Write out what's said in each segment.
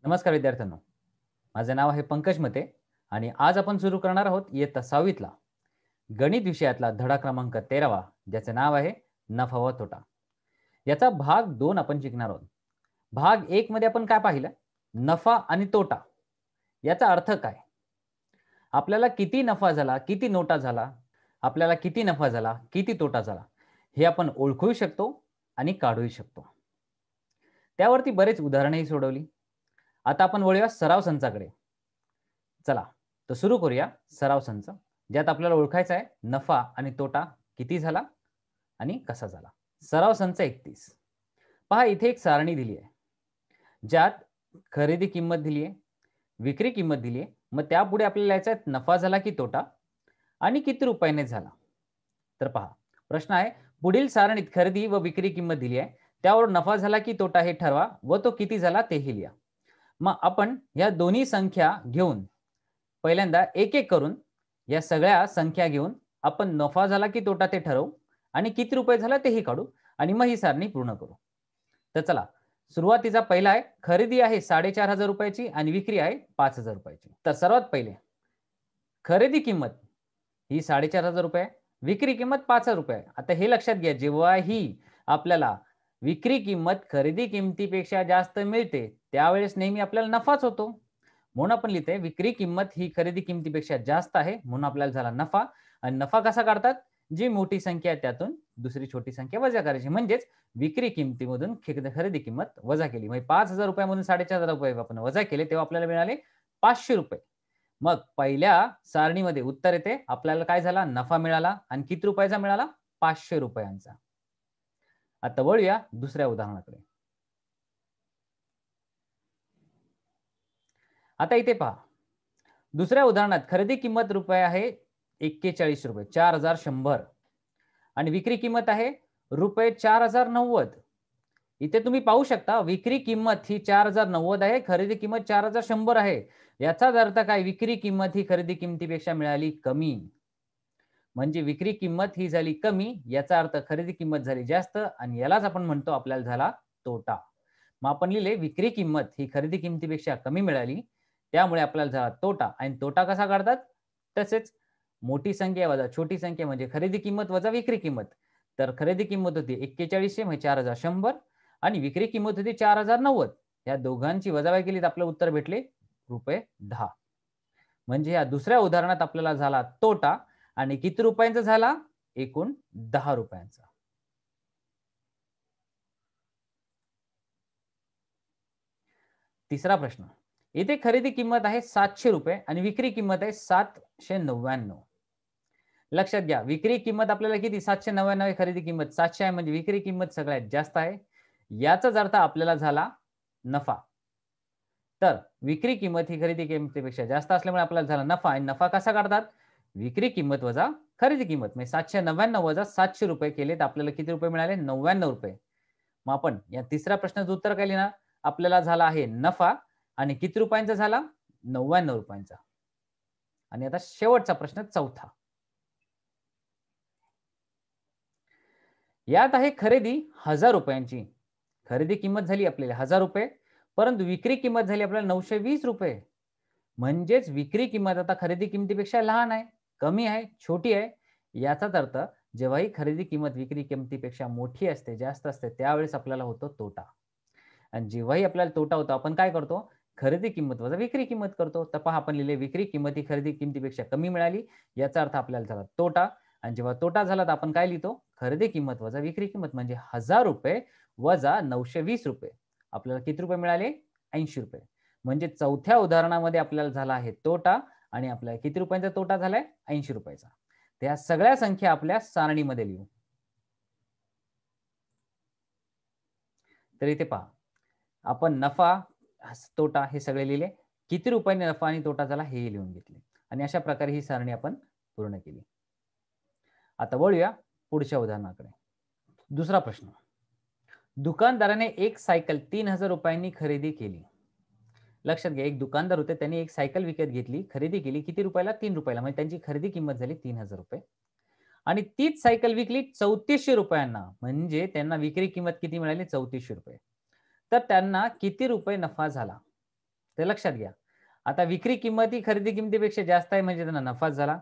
नमस्कार विद्यार्थ्यांनो. माझे नाव आहे पंकज मते आणि आज आपण सुरू करणार आहोत इयत्ता 6वीतला गणित विषयातला धडा क्रमांक 13वा, ज्याचे नाव आहे नफा व तोटा. याचा भाग 2 आपण शिकणार आहोत. भाग 1 मध्ये आपण काय पाहिलं? नफा आणि तोटा. याचा अर्थ काय? आपल्याला किती नफा झाला, किती नोटा झाला, आपल्याला किती नफा झाला, किती तोटा झाला, हे आपण ओळखू शकतो आणि काढूही शकतो. त्यावरती बरेच उदाहरणेही सोडवली. आता आपण वळूया सराव संचाकडे. चला, तर सुरू करूया सराव संच, ज्यात आपल्याला ओळखायचा आहे नफा आणि तोटा किती झाला आणि कसा झाला. सराव संच 31. पहा, इथे एक सारणी दिली आहे, ज्यात खरेदी किंमत दिली आहे, विक्री किंमत दिली आहे. मग त्यापुढे आपल्याला लिहायचं आहे नफा झाला की तोटा आणि किती रुपयाने झाला. तर पहा, प्रश्न आहे, पुढील सारणीत खरेदी व विक्री किंमत दिली आहे, त्यावर नफा झाला की तोटा हे ठरवा व तो किती झाला तेही लिहा. मग आपण या दोन्ही संख्या घेऊन पहिल्यांदा एक एक करून या सगळ्या संख्या घेऊन आपण नफा झाला की तोटा ते ठरवू आणि किती रुपये झाला तेही काढू आणि मग ही सारणी पूर्ण करू. तर चला, सुरुवातीचा पहिला आहे, खरेदी आहे 4,500 रुपयाची आणि विक्री आहे 5,000 रुपयाची. तर सर्वात पहिले खरेदी किंमत ही 4,500 रुपये, विक्री किंमत 5,000 रुपये. आता हे लक्षात घ्या, जेव्हाही आपल्याला विक्री किंमत खरेदी किमतीपेक्षा जास्त मिळते त्यावेळेस नेहमी आपल्याला नफाच होतो. म्हणून आपण लिहिते विक्री किंमत ही खरेदी किमतीपेक्षा जास्त आहे, म्हणून आपल्याला झाला नफा. आणि नफा कसा काढतात? जी मोठी संख्या आहे त्यातून दुसरी छोटी संख्या वजा करायची, म्हणजेच विक्री किमतीमधून खरेदी किंमत वजा केली. म्हणजे 5,000 रुपयामधून 4,500 रुपये आपण वजा केले तेव्हा आपल्याला मिळाले 500 रुपये. मग पहिल्या सारणीमध्ये उत्तर येते, आपल्याला काय झाला? नफा मिळाला आणि किती रुपयाचा मिळाला? 500 रुपयांचा. आता वळूया दुसऱ्या उदाहरणाकडे. आता इथे पहा, दुसऱ्या उदाहरणात खरेदी किंमत रुपये आहे 41 रुपये, 4,100 आणि विक्री किंमत आहे रुपये 4,090. इथे तुम्ही पाहू शकता, विक्री किंमत ही 4,090 आहे, खरेदी किंमत 4,100 आहे. याचाच अर्थ काय? विक्री किंमत ही खरेदी किमतीपेक्षा मिळाली कमी. म्हणजे विक्री किंमत ही झाली कमी, याचा अर्थ खरेदी किंमत झाली जास्त आणि यालाच आपण म्हणतो आपल्याला झाला तोटा. मग आपण लिहिले विक्री किंमत ही खरेदी किमतीपेक्षा कमी मिळाली, त्यामुळे आपल्याला झाला तोटा. आणि तोटा कसा काढतात? तसेच मोठी संख्या वजा छोटी संख्या म्हणजे खरेदी किंमत वजा विक्री किंमत. तर खरेदी किंमत होती 4100 म्हणजे 4,100 आणि विक्री किंमत होती 4,090. या दोघांची वजाबाकी केली तर आपलं उत्तर भेटले रुपये 10. म्हणजे या दुसऱ्या उदाहरणात आपल्याला झाला तोटा आणि किती रुपयांचा झाला? एकूण 10 रुपयांचा. तिसरा प्रश्न, इथे खरेदी किंमत आहे 700 रुपये आणि विक्री किंमत आहे 799. लक्षात घ्या, विक्री किंमत आपल्याला किती? 799 आहे, खरेदी किंमत 700 आहे, म्हणजे विक्री किंमत सगळ्यात जास्त आहे. याचाच अर्थ आपल्याला झाला नफा. तर विक्री किंमत ही खरेदी किमतीपेक्षा जास्त असल्यामुळे आपल्याला झाला नफा. आणि नफा कसा काढतात? विक्री किंमत वजा खरेदी किंमत. म्हणजे 799 वजा 700 रुपये केले तर आपल्याला किती रुपये मिळाले? 99 रुपये. मग आपण या तिसऱ्या प्रश्नाचं उत्तर काय लिहिणार? आपल्याला झाला आहे नफा आणि किती रुपयांचा झाला? 99 रुपयांचा. आणि आता शेवटचा प्रश्न, चौथा. यात आहे खरेदी 1000 रुपयांची. खरेदी किंमत झाली आपल्याला 1000 रुपये, परंतु विक्री किंमत झाली आपल्याला 920 रुपये. म्हणजेच विक्री किंमत आता खरेदी किमतीपेक्षा लहान आहे, कमी आहे, छोटी आहे. याचाच अर्थ जेव्हाही खरेदी किंमत विक्री किमतीपेक्षा मोठी असते, जास्त असते, त्यावेळेस आपल्याला होतो तोटा. आणि जेव्हाही आपल्याला तोटा होतो आपण काय करतो? खरेदी किंमत वजा विक्री किंमत करतो. तर पहा, आपण लिहिले विक्री किंमत ही खरेदी किमतीपेक्षा कमी मिळाली, याचा अर्थ आपल्याला झाला तोटा. आणि जेव्हा तोटा झाला तर आपण काय लिहितो? खरेदी किंमत वजा विक्री किंमत म्हणजे 1000 रुपये वजा 920 रुपये. आपल्याला किती रुपये मिळाले? 80 रुपये. म्हणजे चौथ्या उदाहरणामध्ये आपल्याला झाला आहे तोटा आणि आपल्याला किती रुपयांचा तोटा झालाय? 80 रुपयाचा. त्या सगळ्या संख्या आपल्या सारणीमध्ये लिहू. तर इथे पहा, आपण नफा, तोटा हे सगळे लिहिले. किती रुपयाने नफा आणि तोटा झाला हेही लिहून घेतले. आणि अशा प्रकारे ही सारणी आपण पूर्ण केली. आता वळूया पुढच्या उदाहरणाकडे. दुसरा प्रश्न, दुकानदाराने एक सायकल 3,000 रुपयांनी खरेदी केली. लक्षात घ्या, एक दुकानदार होते, त्यांनी एक सायकल विकत घेतली, खरेदी केली. किती रुपयाला? 3 रुपयाला. म्हणजे त्यांची खरेदी किंमत झाली 3,000 रुपये. आणि तीच सायकल विकली 3400 रुपयांना. म्हणजे त्यांना विक्री किंमत किती मिळाली? 3400 रुपये. तर त्यांना किती रुपये नफा झाला? ते लक्षात घ्या. आता विक्री किंमत ही खरेदी किमतीपेक्षा जास्त आहे म्हणजे त्यांना नफाच झाला.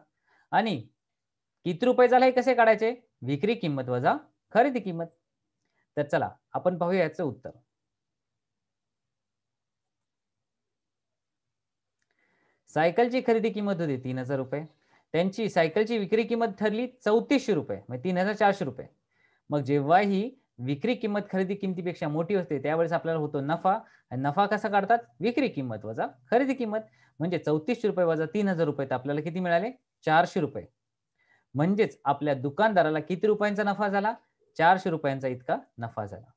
आणि किती रुपये झाला हे कसे काढायचे? विक्री किंमत वजा खरेदी किंमत. तर चला आपण पाहूया याचं उत्तर. सायकलची खरेदी किंमत होती 3000 रुपये. त्यांची सायकलची विक्री किंमत ठरली 3400 रुपये, म्हणजे 3400 रुपये. मग जेव्हा ही विक्री किंमत खरेदी किमतीपेक्षा मोठी असते त्यावेळेस आपल्याला होतो नफा. आणि नफा कसा काढतात? विक्री किंमत वजा खरेदी किंमत. म्हणजे 3400 रुपये वजा 3000 रुपये तर आपल्याला किती मिळाले? 400 रुपये. म्हणजेच आपल्या दुकानदाराला किती रुपयांचा नफा झाला? 400 रुपयांचा इतका नफा झाला.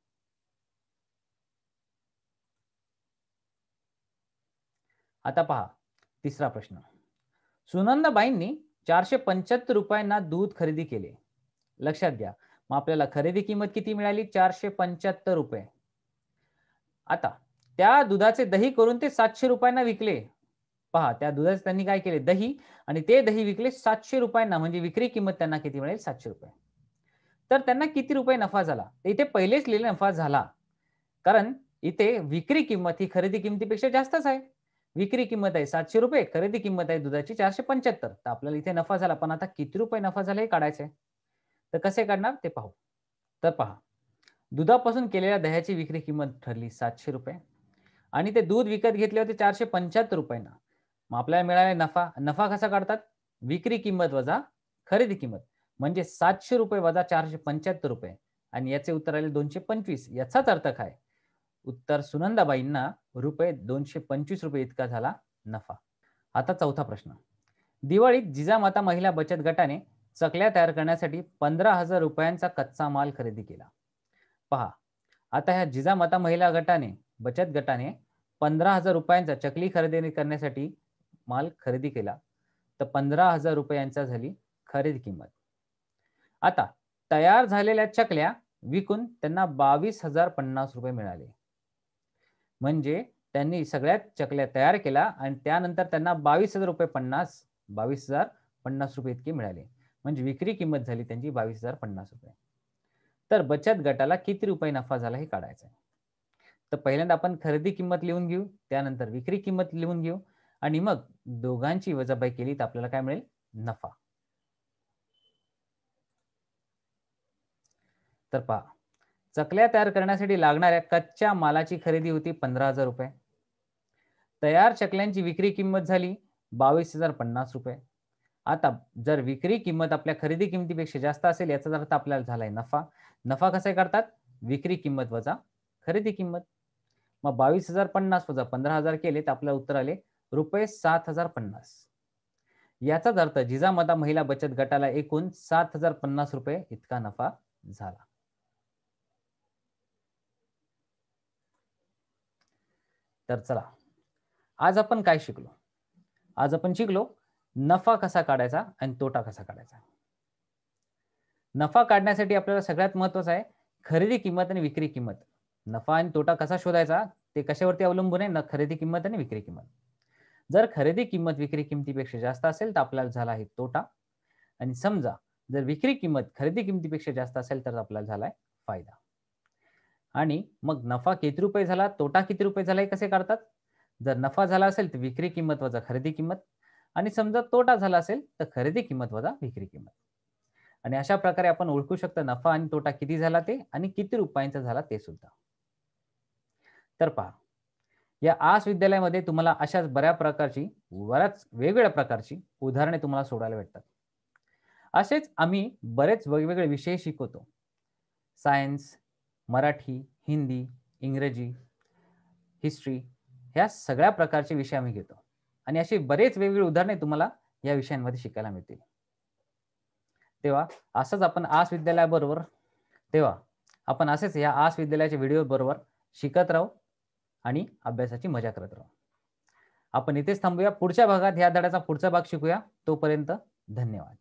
आता पहा तिसरा प्रश्न. सुनंदाबाईंनी 475 रुपयांना दूध खरेदी केले. लक्षात घ्या. मग आपल्याला खरेदी किंमत किती मिळाली? 475 रुपये. आता त्या दुधाचे दही करून ते 700 रुपयांना विकले. पहा त्या दुधाचे त्यांनी काय केले? दही, आणि ते दही विकले 700 रुपयांना, म्हणजे विक्री किंमत त्यांना किती मिळेल? 700 रुपये. तर त्यांना किती रुपये नफा झाला? इथे पहिलेच लिहिले नफा झाला. कारण इथे विक्री किंमत ही खरेदी किमतीपेक्षा जास्तच आहे. विक्री किंमत आहे 700 रुपये, खरेदी किंमत आहे दुधाची 475. तर आपल्याला इथे नफा झाला. पण आता किती रुपये नफा झाला हे काढायचं आहे. तर कसे काढणार ते पाहू. तर पहा, दुधापासून केलेल्या दह्याची विक्री किंमत ठरली 700 रुपये आणि ते दूध विकत घेतले होते 475 रुपयांना. मग आपल्याला मिळाले नफा. नफा कसा काढतात? विक्री किंमत वजा खरेदी किंमत. म्हणजे 700 रुपये वजा 475 रुपये आणि याचे उत्तर आले 225. याचाच अर्थ काय? उत्तर सुनंदाबाईंना रुपये 225 रुपये इतका झाला नफा. आता चौथा प्रश्न. दिवाळीत जिजामाता महिला बचत गटाने चकल्या तयार करण्यासाठी 15,000 रुपयांचा कच्चा माल खरेदी केला. पहा, आता ह्या जिजामाता महिला बचत गटाने 15,000 रुपयांचा चकली खरेदी करण्यासाठी माल खरेदी केला. तर 15,000 रुपयांचा झाली खरेदी किंमत. आता तयार झालेल्या चकल्या विकून त्यांना 22,050 रुपये मिळाले. म्हणजे त्यांनी सगळ्यात चकल्या तयार केल्या आणि त्यानंतर त्यांना 22,050 रुपये इतके मिळाले. म्हणजे विक्री किंमत झाली त्यांची 22,050 रुपये. तर बचत गटाला किती रुपये नफा झाला हे काढायचं आहे. तर पहिल्यांदा आपण खरेदी किंमत लिहून घेऊ, त्यानंतर विक्री किंमत लिहून घेऊ आणि मग दोघांची वजाबाकी केली तर आपल्याला काय मिळेल? नफा. तर पहा, चकल्या तयार करण्यासाठी लागणाऱ्या कच्च्या मालाची खरेदी होती 15,000 रुपये. तयार चकल्यांची विक्री किंमत झाली 22,050 रुपये. आता जर विक्री किंमत आपल्या खरेदी किमतीपेक्षा जास्त असेल याचा अर्थ आपल्याला झालाय नफा. नफा कसा करतात? विक्री किंमत वजा खरेदी किंमत. मग 22,050 वजा 15,000 केले तर आपल्याला उत्तर आले रुपये 7,050. याचाच अर्थ जिजामाता महिला बचत गटाला एकूण 7,050 रुपये इतका नफा झाला. तर चला, आज आपण काय शिकलो? आज आपण शिकलो नफा कसा काढायचा आणि तोटा कसा काढायचा. नफा काढण्यासाठी आपल्याला सगळ्यात महत्त्वाचं आहे खरेदी किंमत आणि विक्री किंमत. नफा आणि तोटा कसा शोधायचा ते कशावरती अवलंबून आहे? खरेदी किंमत आणि विक्री किंमत. जर खरेदी किंमत विक्री किमतीपेक्षा जास्त असेल तर आपल्याला झाला आहे तोटा, आणि समजा जर विक्री किंमत खरेदी किमतीपेक्षा जास्त असेल तर आपल्याला झालाय फायदा. आणि मग नफा किती रुपये झाला, तोटा किती रुपये झाला हे कसे काढतात? जर नफा झाला असेल तर विक्री किंमत वजा खरेदी किंमत, आणि समजा तोटा झाला असेल तर खरेदी किंमत वजा विक्री किंमत. आणि अशा प्रकारे आपण ओळखू शकतो नफा आणि तोटा किती झाला ते आणि किती रुपयांचा झाला ते सुद्धा. तर पहा, या आस विद्यालयामध्ये तुम्हाला अशाच बऱ्याच वेगवेगळ्या प्रकारची उदाहरणे तुम्हाला सोडायला भेटतात. असेच आम्ही बरेच वेगवेगळे विषय शिकवतो. सायन्स, मराठी, हिंदी, इंग्रजी, हिस्ट्री, ह्या सगळ्या प्रकारचे विषय आम्ही घेतो आणि असे बरेच वेगवेगळे उदाहरणे तुम्हाला या विषयांमध्ये शिकायला मिळतील. तेव्हा आपण असेच या आस विद्यालयाच्या व्हिडिओ बरोबर शिकत राहू आणि अभ्यासाची मजा करत राहू. आपण इथेच थांबूया. पुढच्या भागात ह्या धड्याचा पुढचा भाग शिकूया. तोपर्यंत धन्यवाद.